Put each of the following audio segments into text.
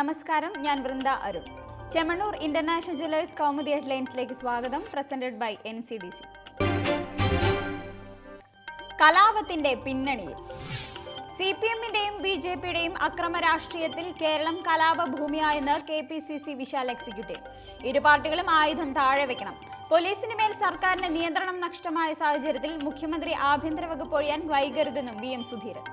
നമസ്കാരം, ഞാൻ Vrinda Arun. Chemmanur international jewellers Kaumudi ഹെഡ്ലൈൻസിലേക്ക് സ്വാഗതം. Presented by NCDC. കലാപത്തിന്റെ പിന്നണിയിൽ CPM-ന്റെയും BJP-യുടെയും അക്രമ രാഷ്ട്രീയത്തിൽ കേരളം കലാപഭൂമിയായെന്ന് KPCC വിശാൽ എക്സിക്യൂട്ടീവ്. ഇരു പാർട്ടികളും ആയുധം താഴെ വെക്കണം. പോലീസിന് മേൽ സർക്കാരിന് നിയന്ത്രണം നഷ്ടമായ സാഹചര്യത്തിൽ മുഖ്യമന്ത്രി ആഭ്യന്തര വകുപ്പ് ഒഴിയാൻ വൈകരുതെന്നും VM സുധീരൻ.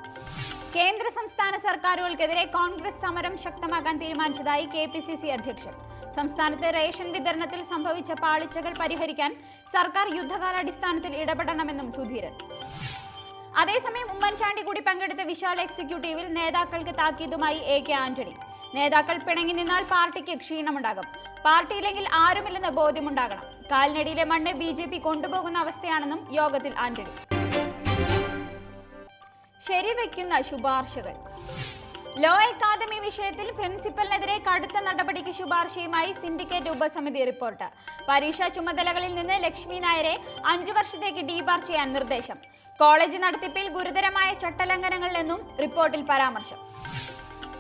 കേന്ദ്ര സംസ്ഥാന സർക്കാരുകൾക്കെതിരെ കോൺഗ്രസ് സമരം ശക്തമാക്കാൻ തീരുമാനിച്ചതായി KPCC അധ്യക്ഷൻ. സംസ്ഥാനത്ത് റേഷൻ വിതരണത്തിൽ സംഭവിച്ച പാളിച്ചകൾ പരിഹരിക്കാൻ സർക്കാർ യുദ്ധകാലാടിസ്ഥാനത്തിൽ ഇടപെടണമെന്നും സുധീരൻ. അതേസമയം ഉമ്മൻചാണ്ടി കൂടി പങ്കെടുത്ത വിശാൽ എക്സിക്യൂട്ടീവിൽ നേതാക്കൾക്ക് താക്കീതുമായി AK ആന്റണി. നേതാക്കൾ പിണങ്ങി നിന്നാൽ പാർട്ടിക്ക് ക്ഷീണമുണ്ടാകും. പാർട്ടിയില്ലെങ്കിൽ ആരുമില്ലെന്ന് ബോധ്യമുണ്ടാകണം. കാലിനടിയിലെ മണ്ണ് BJP കൊണ്ടുപോകുന്ന അവസ്ഥയാണെന്നും യോഗത്തിൽ ആന്റണി. ശരിവെക്കുന്ന ശുപാർശകൾ. ലോ അക്കാദമി വിഷയത്തിൽ പ്രിൻസിപ്പലിനെതിരെ കടുത്ത നടപടിക്ക് ശുപാർശയുമായി സിൻഡിക്കേറ്റ് ഉപസമിതി റിപ്പോർട്ട്. പരീക്ഷാ ചുമതലകളിൽ നിന്ന് ലക്ഷ്മി നായരെ 5 വർഷത്തേക്ക് ഡീബാർ ചെയ്യാൻ നിർദ്ദേശം. കോളേജ് നടത്തിപ്പിൽ ഗുരുതരമായ ചട്ടലംഘനങ്ങളെന്നും റിപ്പോർട്ടിൽ പരാമർശം.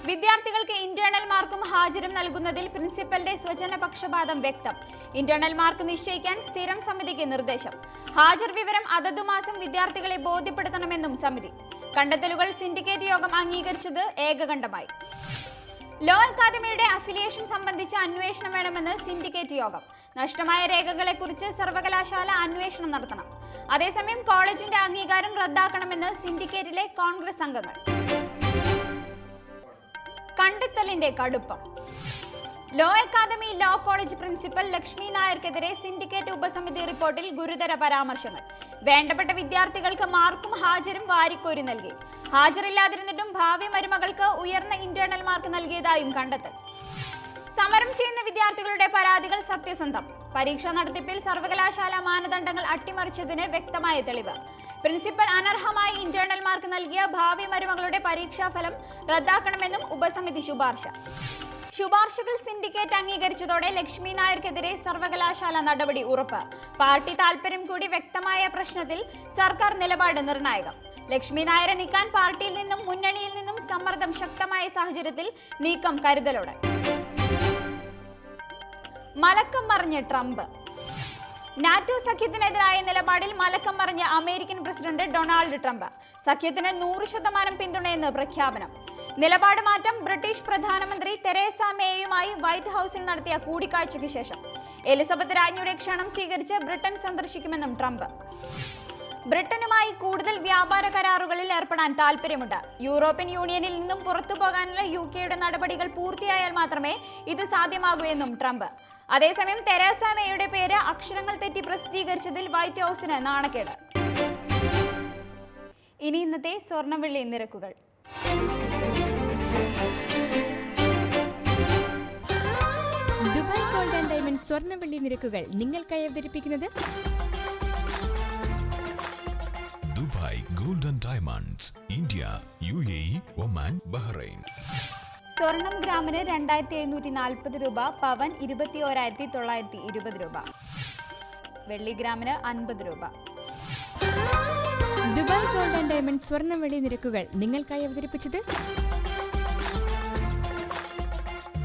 വിദ്യാർത്ഥികൾക്ക് ഇന്റേണൽ മാർക്കും ഹാജരും നൽകുന്നതിൽ പ്രിൻസിപ്പലിന്റെ സ്വജനപക്ഷപാതം വ്യക്തം. ഇന്റേണൽ മാർക്ക് നിശ്ചയിക്കാൻ സ്ഥിരം സമിതിക്ക് നിർദ്ദേശം. ഹാജർ വിവരം അതതു മാസം വിദ്യാർത്ഥികളെ ബോധ്യപ്പെടുത്തണമെന്നും സമിതി. കണ്ടെത്തലുകൾ സിൻഡിക്കേറ്റ് യോഗം അംഗീകരിച്ചത് ഏകകണ്ഠമായി. ലോ അക്കാദമിയുടെ അഫിലിയേഷൻ സംബന്ധിച്ച അന്വേഷണം വേണമെന്ന് സിൻഡിക്കേറ്റ് യോഗം. നഷ്ടമായ രേഖകളെക്കുറിച്ച് സർവകലാശാല അന്വേഷണം നടത്തണം. അതേസമയം കോളേജിന്റെ അംഗീകാരം റദ്ദാക്കണമെന്ന് സിൻഡിക്കേറ്റിലെ കോൺഗ്രസ് അംഗങ്ങൾ. കണ്ടെത്തലിന്റെ കടുപ്പം. Law academy law college principal Lakshmi നായർക്കെതിരെ സിൻഡിക്കേറ്റ് ഉപസമിതി റിപ്പോർട്ടിൽ ഗുരുതര പരാമർശങ്ങൾ. വേണ്ടപ്പെട്ട വിദ്യാർത്ഥികൾക്ക് മാർക്കും ഹാജരും വാരിക്കോരി നൽകി. ഹാജരില്ലാതിരുന്നിട്ടും ഭാവി മരുമകൾക്ക് ഉയർന്ന ഇന്റേണൽ മാർക്ക് നൽകിയതായും കണ്ടെത്തൽ. സമരം ചെയ്യുന്ന വിദ്യാർത്ഥികളുടെ പരാതികൾ സത്യസന്ധം. പരീക്ഷാ നടത്തിപ്പിൽ സർവകലാശാല മാനദണ്ഡങ്ങൾ അട്ടിമറിച്ചതിന് വ്യക്തമായ തെളിവ്. പ്രിൻസിപ്പൽ അനർഹമായി ഇന്റേണൽ മാർക്ക് നൽകിയ ഭാവി മരുമകളുടെ പരീക്ഷാഫലം റദ്ദാക്കണമെന്നും ഉപസമിതി ശുപാർശ. ശുപാർശകൾ സിൻഡിക്കേറ്റ് അംഗീകരിച്ചതോടെ ലക്ഷ്മി നായർക്കെതിരെ സർവകലാശാല നടപടി ഉറപ്പ്. പാർട്ടി താൽപര്യം കൂടി വ്യക്തമായ പ്രശ്നത്തിൽ സർക്കാർ നിലപാട് നിർണായകം. ലക്ഷ്മി നായരെ നീക്കാൻ പാർട്ടിയിൽ നിന്നും മുന്നണിയിൽ നിന്നും സമ്മർദ്ദം ശക്തമായ സാഹചര്യത്തിൽ നീക്കം കരുതലോടെ. മലക്കം മറിഞ്ഞ് ട്രംപ്. നാറ്റോ സഖ്യത്തിനെതിരായ നിലപാടിൽ മലക്കം മറിഞ്ഞ അമേരിക്കൻ പ്രസിഡന്റ് ഡൊണാൾഡ് ട്രംപ്. സഖ്യത്തിന് 100% പിന്തുണയെന്ന് പ്രഖ്യാപനം. നിലപാട് മാറ്റം ബ്രിട്ടീഷ് പ്രധാനമന്ത്രി തെരേസ മേയുമായി വൈറ്റ് ഹൌസിൽ നടത്തിയ കൂടിക്കാഴ്ചയ്ക്ക് ശേഷം. എലിസബത്ത് രാജ്ഞിയുടെ ക്ഷണം സ്വീകരിച്ച് ബ്രിട്ടൻ സന്ദർശിക്കുമെന്നും ട്രംപ്. ബ്രിട്ടനുമായി കൂടുതൽ വ്യാപാര കരാറുകളിൽ ഏർപ്പെടാൻ താൽപര്യമുണ്ട്. യൂറോപ്യൻ യൂണിയനിൽ നിന്നും പുറത്തുപോകാനുള്ള UKയുടെ നടപടികൾ പൂർത്തിയായാൽ മാത്രമേ ഇത് സാധ്യമാകൂ എന്നും ട്രംപ്. അതേസമയം തെരേസ മേയുടെ പേര് അക്ഷരങ്ങൾ തെറ്റി പ്രസിദ്ധീകരിച്ചതിൽ വൈറ്റ് ഹൌസിന് നാണക്കേട്. ഇനി ഇന്നത്തെ സ്വർണ്ണവെള്ളി നിരക്കുകൾ. ദുബായ് ഗോൾഡ് ആൻഡ് ഡയമണ്ട് സ്വർണ്ണവെള്ളി നിരക്കുകൾ നിങ്ങൾക്കായി അവതരിപ്പിക്കുന്നത് Dubai gold and diamonds, India, UAE, Oman, Bahrain. സ്വർണം ഗ്രാമിന് 2740 രൂപ, പവൻ 21,920 രൂപ, വെള്ളി ഗ്രാമിന് 50 രൂപ. ദുബായ് ഗോൾഡ് ആൻഡ് ഡയമണ്ട് സ്വർണ്ണവെള്ളി നിരക്കുകൾ നിങ്ങൾക്കായി അവതരിപ്പിച്ചത്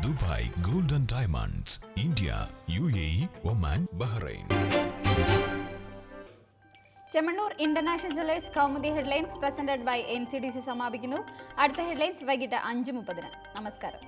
Dubai gold and diamonds, India, UAE, Oman, Bahrain. Chemmanur international jewellers Kaumudi headlines presented by NCDC സമാപിക്കുന്നു. അടുത്ത ഹെഡ്ലൈൻസ് വൈകിട്ട് 5:30. നമസ്കാരം.